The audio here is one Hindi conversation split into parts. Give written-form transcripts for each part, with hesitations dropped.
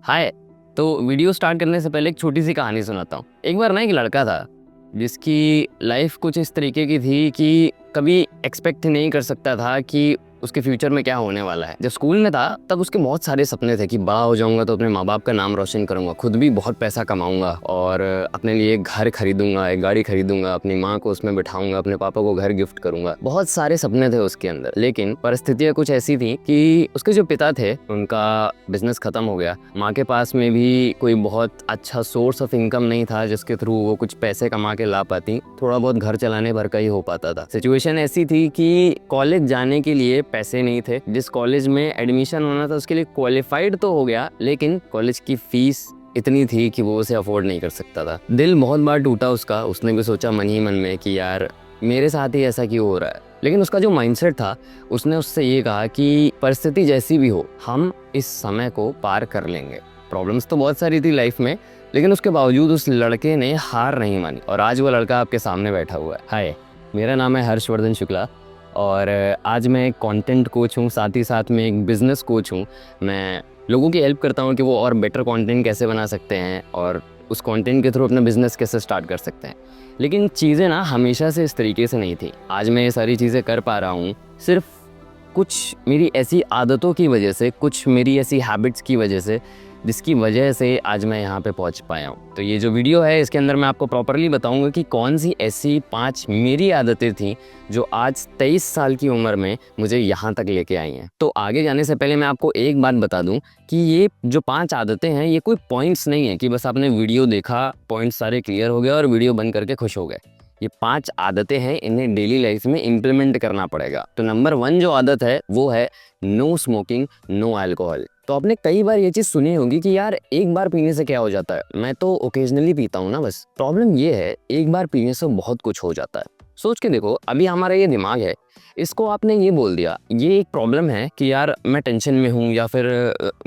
हाय। तो वीडियो स्टार्ट करने से पहले एक छोटी सी कहानी सुनाता हूँ। एक बार ना एक लड़का था जिसकी लाइफ कुछ इस तरीके की थी कि कभी एक्सपेक्ट नहीं कर सकता था कि उसके फ्यूचर में क्या होने वाला है। जब स्कूल में था तब उसके बहुत सारे सपने थे कि बड़ा हो जाऊंगा तो अपने माँ बाप का नाम रोशन करूंगा, खुद भी बहुत पैसा कमाऊंगा और अपने लिए एक घर खरीदूंगा, एक गाड़ी खरीदूंगा, अपनी माँ को उसमें बिठाऊंगा, अपने पापा को घर गिफ्ट करूंगा। बहुत सारे सपने थे उसके अंदर, लेकिन परिस्थितियां कुछ ऐसी थी कि उसके जो पिता थे उनका बिजनेस खत्म हो गया। माँ के पास में भी कोई बहुत अच्छा सोर्स ऑफ इनकम नहीं था जिसके थ्रू वो कुछ पैसे कमा के ला पाती। थोड़ा बहुत घर चलाने भर का ही हो पाता था। सिचुएशन ऐसी थी कि कॉलेज जाने के लिए पैसे नहीं थे। जिस कॉलेज में एडमिशन होना था उसके लिए क्वालिफाइड तो हो गया, लेकिन कॉलेज की फीस इतनी थी कि वो उसे अफोर्ड नहीं कर सकता था। दिल बहुत बार टूटा उसका। उसने भी सोचा मन ही मन में कि यार मेरे साथ ही ऐसा क्यों हो रहा है। लेकिन उसका जो माइंडसेट था, उसने उससे ये कहा कि परिस्थिति जैसी भी हो हम इस समय को पार कर लेंगे। प्रॉब्लम्स तो बहुत सारी थी लाइफ में, लेकिन उसके बावजूद उस लड़के ने हार नहीं मानी और आज वो लड़का आपके सामने बैठा हुआ है। हाय, मेरा नाम है हर्षवर्धन शुक्ला और आज मैं एक कंटेंट कोच हूँ, साथ ही साथ में एक बिजनेस कोच हूँ। मैं लोगों की हेल्प करता हूँ कि वो और बेटर कंटेंट कैसे बना सकते हैं और उस कंटेंट के थ्रू अपना बिजनेस कैसे स्टार्ट कर सकते हैं। लेकिन चीज़ें ना हमेशा से इस तरीके से नहीं थी। आज मैं ये सारी चीज़ें कर पा रहा हूँ सिर्फ कुछ मेरी ऐसी आदतों की वजह से, कुछ मेरी ऐसी हैबिट्स की वजह से, जिसकी वजह से आज मैं यहाँ पे पहुँच पाया हूँ। तो ये जो वीडियो है इसके अंदर मैं आपको प्रॉपरली बताऊँगा कि कौन सी ऐसी 5 मेरी आदतें थी जो आज 23 साल की उम्र में मुझे यहाँ तक लेके आई हैं। तो आगे जाने से पहले मैं आपको एक बात बता दूँ कि ये जो 5 आदतें हैं ये कोई पॉइंट्स नहीं है कि बस आपने वीडियो देखा, पॉइंट्स सारे क्लियर हो गए और वीडियो बंद करके खुश हो गए। ये 5 आदतें हैं, इन्हें डेली लाइफ में इम्प्लीमेंट करना पड़ेगा। तो नंबर 1 जो आदत है वो है नो स्मोकिंग, नो अल्कोहल। तो आपने कई बार ये चीज़ सुनी होगी कि यार एक बार पीने से क्या हो जाता है, मैं तो ओकेजनली पीता हूँ ना बस। प्रॉब्लम ये है एक बार पीने से बहुत कुछ हो जाता है। सोच के देखो, अभी हमारा ये दिमाग है, इसको आपने ये बोल दिया, ये एक प्रॉब्लम है कि यार मैं टेंशन में हूँ या फिर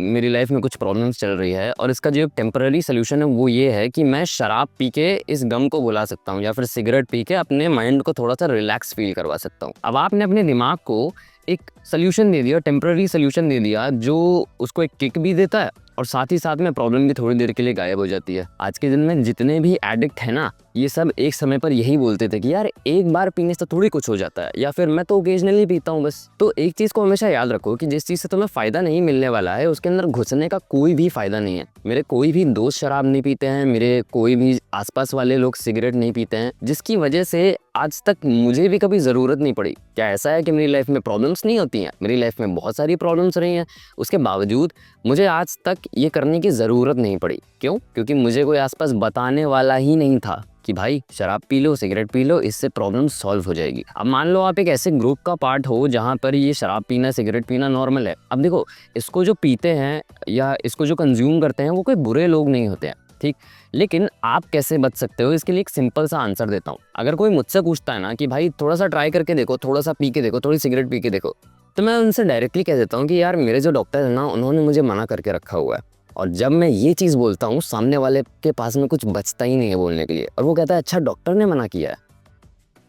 मेरी लाइफ में कुछ प्रॉब्लम्स चल रही है और इसका जो टेम्पररी सोल्यूशन है वो ये है कि मैं शराब पी के इस गम को भुला सकता हूँ या फिर सिगरेट पी के अपने माइंड को थोड़ा सा रिलैक्स फील करवा सकता हूँ। अब आपने अपने दिमाग को एक सोल्यूशन दे दिया, टेम्पररी सोल्यूशन दे दिया जो उसको एक किक भी देता है और साथ ही साथ में प्रॉब्लम भी थोड़ी देर के लिए गायब हो जाती है। आज के दिन में जितने भी एडिक्ट है ना, ये सब एक समय पर यही बोलते थे कि यार एक बार पीने से थोड़ी कुछ हो जाता है या फिर मैं तो ओकेजनली पीता हूँ बस। तो एक चीज़ को हमेशा याद रखो कि जिस चीज़ से तुम्हें फ़ायदा नहीं मिलने वाला है उसके अंदर घुसने का कोई भी फ़ायदा नहीं है। मेरे कोई भी दोस्त शराब नहीं पीते हैं, मेरे कोई भी आसपास वाले लोग सिगरेट नहीं पीते हैं, जिसकी वजह से आज तक मुझे भी कभी ज़रूरत नहीं पड़ी। क्या ऐसा है कि मेरी लाइफ में प्रॉब्लम्स नहीं होती हैं? मेरी लाइफ में बहुत सारी प्रॉब्लम्स रही हैं, उसके बावजूद मुझे आज तक ये करने की ज़रूरत नहीं पड़ी। क्यों? क्योंकि मुझे कोई आसपास बताने वाला ही नहीं था कि भाई शराब P low, cigarette P low, इससे प्रॉब्लम सॉल्व हो जाएगी। अब मान लो आप एक ऐसे ग्रुप का पार्ट हो जहाँ पर ये शराब पीना, सिगरेट पीना नॉर्मल है। अब देखो, इसको जो पीते हैं या इसको जो कंज्यूम करते हैं वो कोई बुरे लोग नहीं होते हैं, ठीक। लेकिन आप कैसे बच सकते हो, इसके लिए एक सिंपल सा आंसर देता हूँ। अगर कोई मुझसे पूछता है ना कि भाई थोड़ा सा ट्राई करके देखो, थोड़ा सा पी के देखो, थोड़ी सिगरेट पी के देखो, तो मैं उनसे डायरेक्टली कह देता हूँ कि यार मेरे जो डॉक्टर है ना उन्होंने मुझे मना करके रखा हुआ है। और जब मैं ये चीज़ बोलता हूँ सामने वाले के पास में कुछ बचता ही नहीं है बोलने के लिए, और वो कहता है अच्छा डॉक्टर ने मना किया है,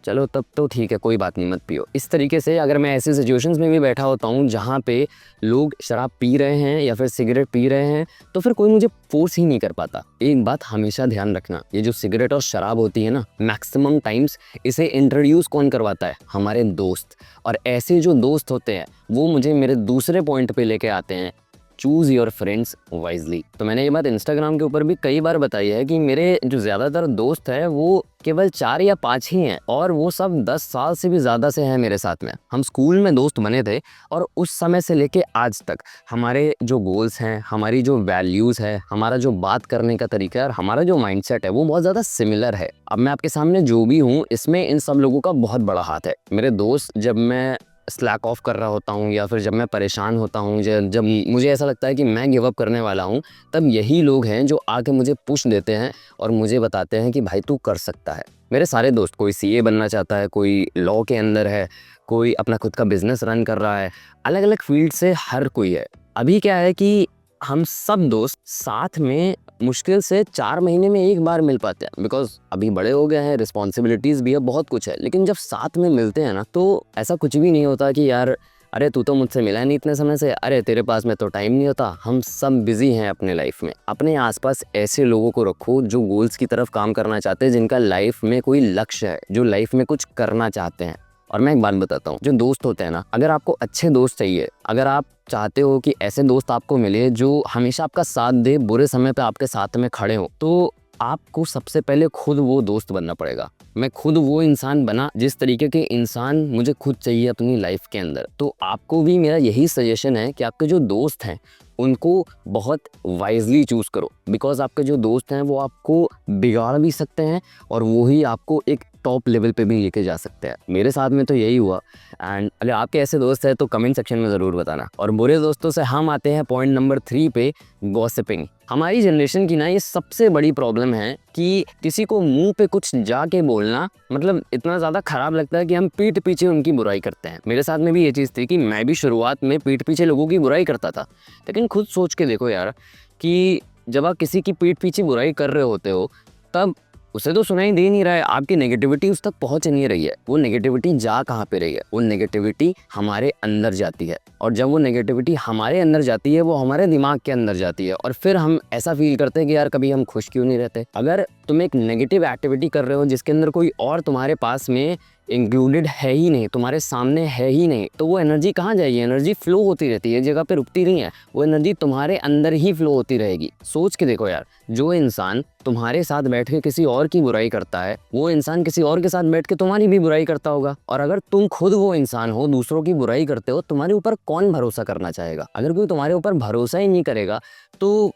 चलो तब तो ठीक है, कोई बात नहीं, मत पियो। इस तरीके से अगर मैं ऐसी सिचुएशंस में भी बैठा होता हूँ जहाँ पे लोग शराब पी रहे हैं या फिर सिगरेट पी रहे हैं, तो फिर कोई मुझे फोर्स ही नहीं कर पाता। एक बात हमेशा ध्यान रखना, ये जो सिगरेट और शराब होती है ना, मैक्सिमम टाइम्स इसे इंट्रोड्यूस कौन करवाता है? हमारे दोस्त। और ऐसे जो दोस्त होते हैं वो मुझे मेरे दूसरे पॉइंट पे लेके आते हैं, चूज़ योर फ्रेंड्स वाइजली। तो मैंने ये बात इंस्टाग्राम के ऊपर भी कई बार बताई है कि मेरे जो ज़्यादातर दोस्त हैं वो केवल 4 या 5 ही हैं और वो सब 10 साल से भी ज़्यादा से हैं मेरे साथ में। हम स्कूल में दोस्त बने थे और उस समय से लेके आज तक हमारे जो गोल्स हैं, हमारी जो वैल्यूज़ है, हमारा जो बात करने का तरीका है और हमारा जो माइंडसेट है वो बहुत ज़्यादा सिमिलर है। अब मैं आपके सामने जो भी हूँ इसमें इन सब लोगों का बहुत बड़ा हाथ है। मेरे दोस्त, जब मैं स्लैक ऑफ कर रहा होता हूँ या फिर जब मैं परेशान होता हूँ, जब मुझे ऐसा लगता है कि मैं गिव अप करने वाला हूँ, तब यही लोग हैं जो आके मुझे पुश देते हैं और मुझे बताते हैं कि भाई तू कर सकता है। मेरे सारे दोस्त, कोई सीए बनना चाहता है, कोई लॉ के अंदर है, कोई अपना खुद का बिजनेस रन कर रहा है, अलग अलग फील्ड से हर कोई है। अभी क्या है कि हम सब दोस्त साथ में मुश्किल से 4 महीने में एक बार मिल पाते हैं, बिकॉज अभी बड़े हो गए हैं, रिस्पॉन्सिबिलिटीज़ भी है, बहुत कुछ है। लेकिन जब साथ में मिलते हैं ना तो ऐसा कुछ भी नहीं होता कि यार अरे तू तो मुझसे मिला नहीं इतने समय से, अरे तेरे पास में तो टाइम नहीं होता। हम सब बिजी हैं अपने लाइफ में। अपने आसपास ऐसे लोगों को रखो जो गोल्स की तरफ काम करना चाहते हैं, जिनका लाइफ में कोई लक्ष्य है, जो लाइफ में कुछ करना चाहते हैं। और मैं एक बात बताता हूँ, जो दोस्त होते हैं ना, अगर आपको अच्छे दोस्त चाहिए, अगर आप चाहते हो कि ऐसे दोस्त आपको मिले जो हमेशा आपका साथ दे, बुरे समय पे आपके साथ में खड़े हो, तो आपको सबसे पहले खुद वो दोस्त बनना पड़ेगा। मैं खुद वो इंसान बना जिस तरीके के इंसान मुझे खुद चाहिए अपनी लाइफ के अंदर। तो आपको भी मेरा यही सजेशन है कि आपके जो दोस्त हैं उनको बहुत वाइजली चूज़ करो, बिकॉज आपके जो दोस्त हैं वो आपको बिगाड़ भी सकते हैं और वो ही आपको एक टॉप लेवल पे भी लेके जा सकते हैं। मेरे साथ में तो यही हुआ। एंड अगर आपके ऐसे दोस्त हैं तो कमेंट सेक्शन में ज़रूर बताना। और बुरे दोस्तों से हम आते हैं पॉइंट नंबर 3 पे, गॉसिपिंग। हमारी जनरेशन की ना ये सबसे बड़ी प्रॉब्लम है कि किसी को मुंह पे कुछ जाके बोलना मतलब इतना ज़्यादा ख़राब लगता है कि हम पीठ पीछे उनकी बुराई करते हैं। मेरे साथ में भी ये चीज़ थी कि मैं भी शुरुआत में पीठ पीछे लोगों की बुराई करता था। लेकिन खुद सोच के देखो यार कि जब आप किसी की पीठ पीछे बुराई कर रहे होते हो तब उसे तो सुनाई दे नहीं रहा है, आपकी नेगेटिविटी उस तक पहुंच नहीं रही है। वो नेगेटिविटी जा कहाँ पे रही है? वो नेगेटिविटी हमारे अंदर जाती है, और जब वो नेगेटिविटी हमारे अंदर जाती है वो हमारे दिमाग के अंदर जाती है, और फिर हम ऐसा फील करते हैं कि यार कभी हम खुश क्यों नहीं रहते। अगर तुम एक नेगेटिव एक्टिविटी कर रहे हो जिसके अंदर कोई और तुम्हारे पास में इंक्लूडेड है ही नहीं, तुम्हारे सामने है ही नहीं, तो वो एनर्जी कहाँ जाएगी? एनर्जी फ्लो होती रहती है, जगह पे रुकती नहीं है। वो एनर्जी तुम्हारे अंदर ही फ्लो होती रहेगी। सोच के देखो यार, जो इंसान तुम्हारे साथ बैठ के किसी और की बुराई करता है, वो इंसान किसी और के साथ बैठ के तुम्हारी भी बुराई करता होगा। और अगर तुम खुद वो इंसान हो, दूसरों की बुराई करते हो, तुम्हारे ऊपर कौन भरोसा करना चाहेगा? अगर कोई तुम्हारे ऊपर भरोसा ही नहीं करेगा तो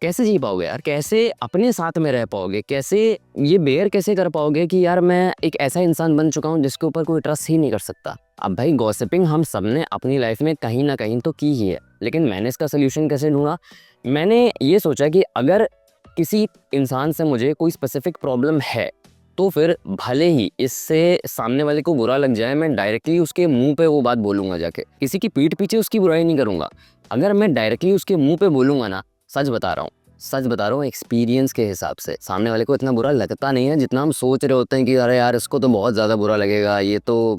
कैसे जी पाओगे यार? कैसे अपने साथ में रह पाओगे? कैसे ये बेयर कैसे कर पाओगे कि यार मैं एक ऐसा इंसान बन चुका हूँ जिसके ऊपर कोई ट्रस्ट ही नहीं कर सकता? अब भाई गॉसिपिंग हम सबने अपनी लाइफ में कहीं ना कहीं तो की ही है, लेकिन मैंने इसका सोल्यूशन कैसे ढूंढा? मैंने ये सोचा कि अगर किसी इंसान से मुझे कोई स्पेसिफिक प्रॉब्लम है तो फिर भले ही इससे सामने वाले को बुरा लग जाए, मैं डायरेक्टली उसके मुंह पे वो बात बोलूंगा जाके। किसी की पीठ पीछे उसकी बुराई नहीं करूंगा। अगर मैं डायरेक्टली उसके मुंह पे बोलूंगा ना, सच बता रहा हूँ एक्सपीरियंस के हिसाब से, सामने वाले को इतना बुरा लगता नहीं है जितना हम सोच रहे होते हैं कि अरे यार इसको तो बहुत ज़्यादा बुरा लगेगा, ये तो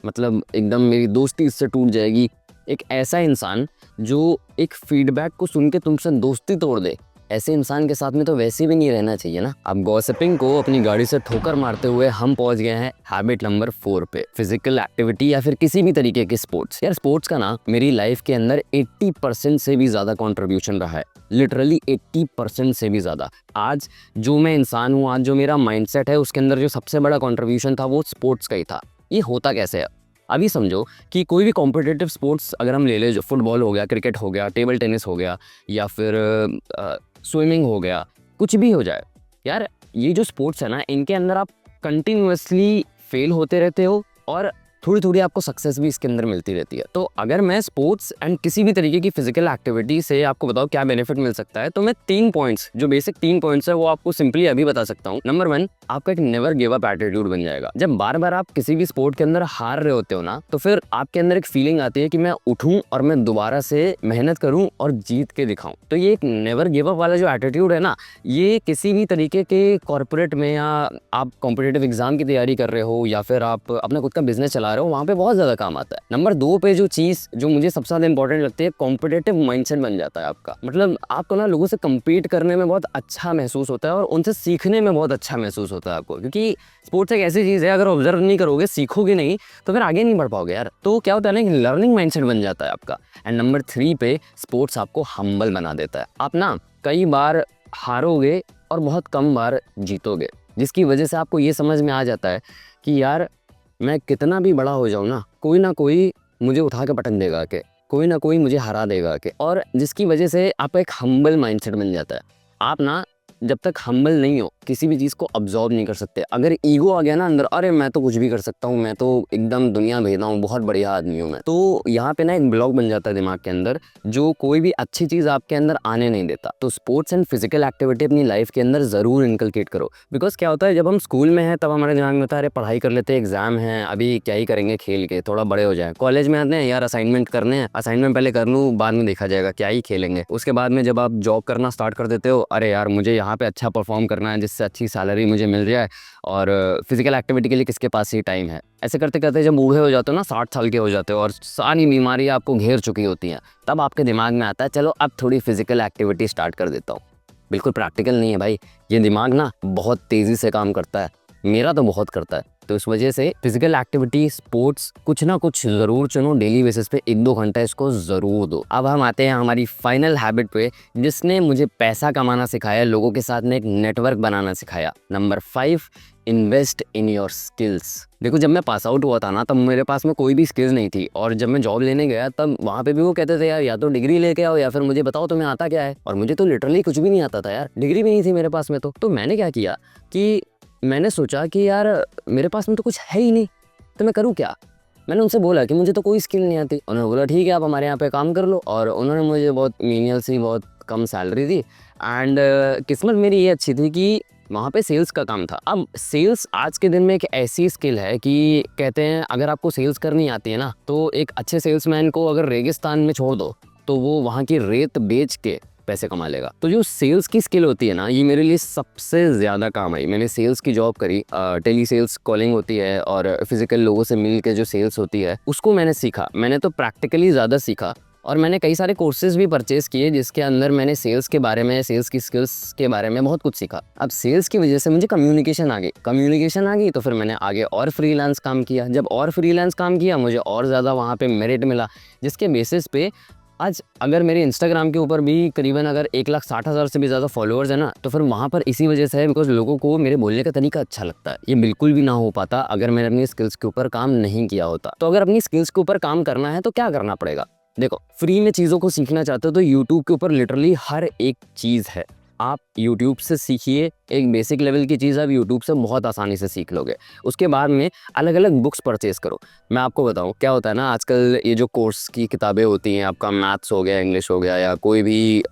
मतलब एकदम मेरी दोस्ती इससे टूट जाएगी। एक ऐसा इंसान जो एक फीडबैक को सुन के तुमसे दोस्ती तोड़ दे, ऐसे इंसान के साथ में तो वैसे भी नहीं रहना चाहिए ना। अब गॉसिपिंग को अपनी गाड़ी से ठोकर मारते हुए हम पहुंच गए हैं हैबिट नंबर 4 पे, फिजिकल एक्टिविटी या फिर किसी भी तरीके के स्पोर्ट्स। यार स्पोर्ट्स का ना मेरी लाइफ के अंदर 80% से भी ज़्यादा कॉन्ट्रीब्यूशन रहा है, लिटरली 80% से भी ज़्यादा। आज जो मैं इंसान हूँ, आज जो मेरा माइंडसेट है, उसके अंदर जो सबसे बड़ा कॉन्ट्रीब्यूशन था वो स्पोर्ट्स का ही था। ये होता कैसे है? अभी समझो कि कोई भी कॉम्पिटिटिव स्पोर्ट्स अगर हम ले लें, जो फुटबॉल हो गया, क्रिकेट हो गया, टेबल टेनिस हो गया, या फिर स्विमिंग हो गया, कुछ भी हो जाए यार, ये जो स्पोर्ट्स है ना, इनके अंदर आप कंटिन्यूअसली फेल होते रहते हो और थोड़ी थोड़ी आपको सक्सेस भी इसके अंदर मिलती रहती है। तो अगर मैं स्पोर्ट्स एंड किसी भी तरीके की फिजिकल एक्टिविटी से आपको बताओ क्या बेनिफिट मिल सकता है, तो मैं 3 पॉइंट्स, जो बेसिक 3 पॉइंट्स है वो आपको सिंपली अभी बता सकता हूँ। नंबर 1, आपका एक नेवर गिव अप एटीट्यूड बन जाएगा। जब बार बार आप किसी भी स्पोर्ट के अंदर हार रहे होते हो ना, तो फिर आपके अंदर एक फीलिंग आती है कि मैं उठूं और मैं दोबारा से मेहनत करूं और जीत के दिखाऊं। तो ये एक नेवर गिव अप वाला जो एटीट्यूड है ना, ये किसी भी तरीके के कॉर्पोरेट में, या आप कॉम्पिटिटिव एग्जाम की तैयारी कर रहे हो, या फिर आप अपना खुद का बिजनेस चला रहे हो, वहाँ पे बहुत ज़्यादा काम आता है। नंबर 2 पे जो चीज़ जो मुझे सबसे ज़्यादा इंपॉर्टेंट लगती है, कॉम्पिटिटिव माइंडसेट बन जाता है आपका। मतलब आपको ना लोगों से कम्पीट करने में बहुत अच्छा महसूस होता है और उनसे सीखने में बहुत अच्छा महसूस होता है आपको, क्योंकि स्पोर्ट्स एक ऐसी चीज़ है, अगर ऑब्जर्व नहीं करोगे, सीखोगे नहीं, तो फिर आगे नहीं बढ़ पाओगे यार। तो क्या होता है ना कि लर्निंग माइंडसेट बन जाता है आपका। एंड नंबर 3 पे स्पोर्ट्स आपको हम्बल बना देता है। आप ना कई बार हारोगे और बहुत कम बार जीतोगे, जिसकी वजह से आपको ये समझ में आ जाता है कि यार मैं कितना भी बड़ा हो जाऊँ ना कोई मुझे उठा के पटक देगा के, कोई ना कोई मुझे हरा देगा के, और जिसकी वजह से आपका एक हम्बल माइंडसेट बन जाता है। आप ना जब तक हम्बल नहीं हो, किसी भी चीज़ को अब्जॉर्ब नहीं कर सकते। अगर ईगो आ गया ना अंदर, अरे मैं तो कुछ भी कर सकता हूँ, मैं तो एकदम दुनिया भेदा हूँ, बहुत बढ़िया आदमी हूँ मैं, तो यहाँ पे ना एक ब्लॉक बन जाता है दिमाग के अंदर, जो कोई भी अच्छी चीज़ आपके अंदर आने नहीं देता। तो स्पोर्ट्स एंड फिजिकल एक्टिविटी अपनी लाइफ के अंदर ज़रूर इनकलकेट करो। बिकॉज क्या होता है, जब हम स्कूल में हैं तब हमारे दिमाग में होता है अरे पढ़ाई कर लेते हैं, एग्जाम है, अभी क्या ही करेंगे खेल के, थोड़ा बड़े हो जाए। कॉलेज में आते हैं यार असाइनमेंट करने हैं, असाइनमेंट पहले कर लूँ, बाद में देखा जाएगा, क्या ही खेलेंगे। उसके बाद में जब आप जॉब करना स्टार्ट कर देते हो, अरे यार मुझे यहाँ पे अच्छा परफॉर्म करना है, इससे अच्छी सैलरी मुझे मिल रही है और फिजिकल एक्टिविटी के लिए किसके पास ही टाइम है। ऐसे करते करते जब बूढ़े हो जाते हो ना, 60 साल के हो जाते हो और सारी बीमारी आपको घेर चुकी होती हैं, तब आपके दिमाग में आता है चलो अब थोड़ी फिजिकल एक्टिविटी स्टार्ट कर देता हूँ। बिल्कुल प्रैक्टिकल नहीं है भाई, ये दिमाग ना बहुत तेज़ी से काम करता है, मेरा तो बहुत करता है। तो इस वजह से फिजिकल एक्टिविटी, स्पोर्ट्स कुछ ना कुछ ज़रूर चुनो, डेली बेसिस पे 1-2 घंटा इसको ज़रूर दो। अब हम आते हैं हमारी फाइनल हैबिट पे जिसने मुझे पैसा कमाना सिखाया, लोगों के साथ में एक नेटवर्क बनाना सिखाया। Number 5, invest in your skills. देखो जब मैं पास आउट हुआ था ना, तब मेरे पास में कोई भी स्किल्स नहीं थी और जब मैं जॉब लेने गया तब वहाँ पे भी वो कहते थे यार या तो डिग्री लेके आओ या फिर मुझे बताओ तुम्हें आता क्या है। और मुझे तो लिटरली कुछ भी नहीं आता था यार, डिग्री भी नहीं थी मेरे पास में। तो मैंने क्या किया कि मैंने सोचा कि यार मेरे पास में तो कुछ है ही नहीं, तो मैं करूँ क्या। मैंने उनसे बोला कि मुझे तो कोई स्किल नहीं आती। उन्होंने बोला ठीक है आप हमारे यहाँ पे काम कर लो, और उन्होंने मुझे बहुत मीनियल सी बहुत कम सैलरी दी। एंड किस्मत मेरी ये अच्छी थी कि वहाँ पे सेल्स का काम था। अब सेल्स आज के दिन में एक ऐसी स्किल है कि कहते हैं अगर आपको सेल्स करनी आती है ना, तो एक अच्छे सेल्समैन को अगर रेगिस्तान में छोड़ दो तो वो वहाँ की रेत बेच के पैसे कमा लेगा। तो जो सेल्स की स्किल होती है ना, ये मेरे लिए सबसे ज़्यादा काम आई। मैंने सेल्स की जॉब करी, टेली सेल्स कॉलिंग होती है और फिजिकल लोगों से मिल के जो सेल्स होती है उसको मैंने सीखा। मैंने तो प्रैक्टिकली ज़्यादा सीखा और मैंने कई सारे कोर्सेज भी परचेज़ किए जिसके अंदर मैंने सेल्स के बारे में, सेल्स की स्किल्स के बारे में बहुत कुछ सीखा। अब सेल्स की वजह से मुझे कम्युनिकेशन आ गई, तो फिर मैंने आगे और फ्रीलांस काम किया। जब और फ्रीलांस काम किया मुझे और ज़्यादा वहाँ पे मेरिट मिला, जिसके बेसिस पे आज अगर मेरे इंस्टाग्राम के ऊपर भी करीबन अगर 1,60,000 से भी ज़्यादा फॉलोअर्स है ना, तो फिर वहाँ पर इसी वजह से है बिकॉज लोगों को मेरे बोलने का तरीका अच्छा लगता है। ये बिल्कुल भी ना हो पाता अगर मैंने अपनी स्किल्स के ऊपर काम नहीं किया होता। तो अगर अपनी स्किल्स के ऊपर काम करना है तो क्या करना पड़ेगा। देखो फ्री में चीज़ों को सीखना चाहते हो तो यूट्यूब के ऊपर लिटरली हर एक चीज़ है। आप यूट्यूब से सीखिए, एक बेसिक लेवल की चीज़ आप यूट्यूब से बहुत आसानी से सीख लोगे। उसके बाद में अलग अलग बुक्स परचेज़ करो। मैं आपको बताऊं क्या होता है ना, आजकल ये जो कोर्स की किताबें होती हैं, आपका मैथ्स हो गया, इंग्लिश हो गया, या कोई भी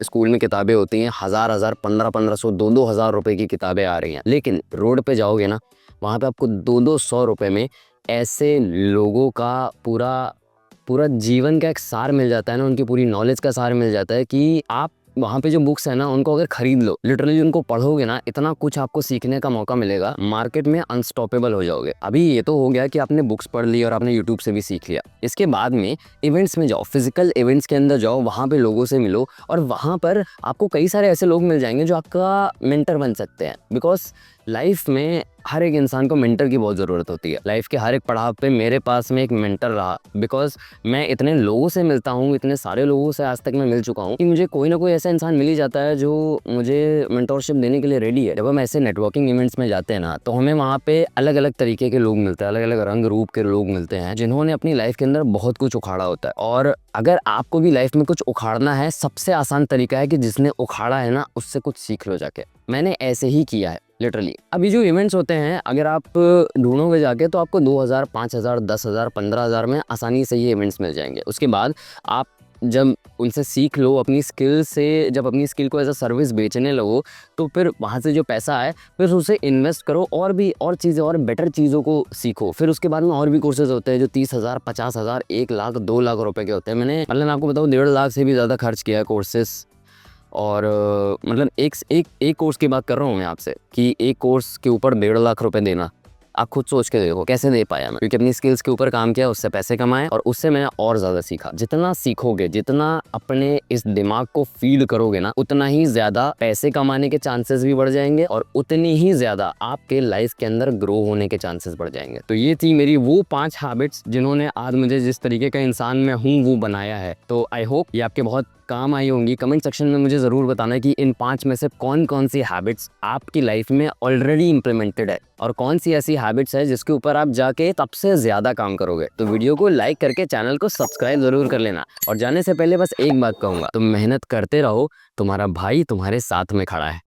स्कूल में किताबें होती हैं, 1000 1500 2 हज़ार रुपये की किताबें आ रही हैं। लेकिन रोड पे जाओगे ना, वहाँ पे आपको 200 रुपये में ऐसे लोगों का पूरा जीवन का एक सार मिल जाता है ना, उनकी पूरी नॉलेज का सार मिल जाता है कि आप वहाँ पे जो बुक्स है ना उनको अगर खरीद लो, लिटरली उनको पढ़ोगे ना, इतना कुछ आपको सीखने का मौका मिलेगा, मार्केट में अनस्टॉपेबल हो जाओगे। अभी ये तो हो गया कि आपने बुक्स पढ़ ली और आपने यूट्यूब से भी सीख लिया। इसके बाद में इवेंट्स में जाओ, फिजिकल इवेंट्स के अंदर जाओ, वहाँ पे लोगों से मिलो और वहाँ पर आपको कई सारे ऐसे लोग मिल जाएंगे जो आपका मेंटर बन सकते हैं। बिकॉज लाइफ में हर एक इंसान को मेंटर की बहुत ज़रूरत होती है। लाइफ के हर एक पड़ाव पे मेरे पास में एक मेंटर रहा, बिकॉज मैं इतने लोगों से मिलता हूँ, इतने सारे लोगों से आज तक मैं मिल चुका हूँ कि मुझे कोई ना कोई ऐसा इंसान मिल ही जाता है जो मुझे मेंटरशिप देने के लिए रेडी है। जब हम ऐसे नेटवर्किंग इवेंट्स में जाते हैं ना, तो हमें वहाँ पे अलग अलग तरीके के लोग मिलते हैं, अलग अलग रंग रूप के लोग मिलते हैं जिन्होंने अपनी लाइफ के अंदर बहुत कुछ उखाड़ा होता है। और अगर आपको भी लाइफ में कुछ उखाड़ना है, सबसे आसान तरीका है कि जिसने उखाड़ा है ना उससे कुछ सीख लो जाके। मैंने ऐसे ही किया है लिटरली। अभी जो इवेंट्स होते हैं अगर आप ढूंढोगे जाके तो आपको 2000, 5000, 10,000, 15,000 में आसानी से ये इवेंट्स मिल जाएंगे। उसके बाद आप जब उनसे सीख लो अपनी स्किल से, जब अपनी स्किल को एज अ सर्विस बेचने लगो, तो फिर वहाँ से जो पैसा आए फिर उसे इन्वेस्ट करो और चीज़ें और बेटर चीज़ों को सीखो। फिर उसके बाद में और भी कोर्सेज होते हैं जो 30,000, 50,000, 1 लाख, 2 लाख रुपए के होते हैं। मैंने मतलब आपको बताऊँ 1.5 लाख से भी ज़्यादा खर्च किया है कोर्सेज। और मतलब एक कोर्स की बात कर रहा हूँ मैं आपसे कि एक कोर्स के ऊपर 1.5 लाख रुपए देना, आप खुद सोच के देखो कैसे दे पाया मैं। क्योंकि अपनी स्किल्स के ऊपर काम किया, उससे पैसे कमाए और उससे मैंने और ज़्यादा सीखा। जितना सीखोगे, जितना अपने इस दिमाग को फीड करोगे ना, उतना ही ज़्यादा पैसे कमाने के चांसेस भी बढ़ जाएंगे और उतनी ही ज़्यादा आपके लाइफ के अंदर ग्रो होने के चांसेस बढ़ जाएंगे। तो ये थी मेरी वो 5 हैबिट्स जिन्होंने आज मुझे जिस तरीके का इंसान मैं हूँ वो बनाया है। तो आई होप ये आपके बहुत काम आई होंगी। कमेंट सेक्शन में मुझे ज़रूर बताना कि इन 5 में से कौन कौन सी हैबिट्स आपकी लाइफ में ऑलरेडी इंप्लीमेंटेड है और कौन सी ऐसी हैबिट्स है जिसके ऊपर आप जाके सबसे ज़्यादा काम करोगे। तो वीडियो को लाइक करके चैनल को सब्सक्राइब ज़रूर कर लेना। और जाने से पहले बस एक बात कहूँगा, तुम मेहनत करते रहो, तुम्हारा भाई तुम्हारे साथ में खड़ा है।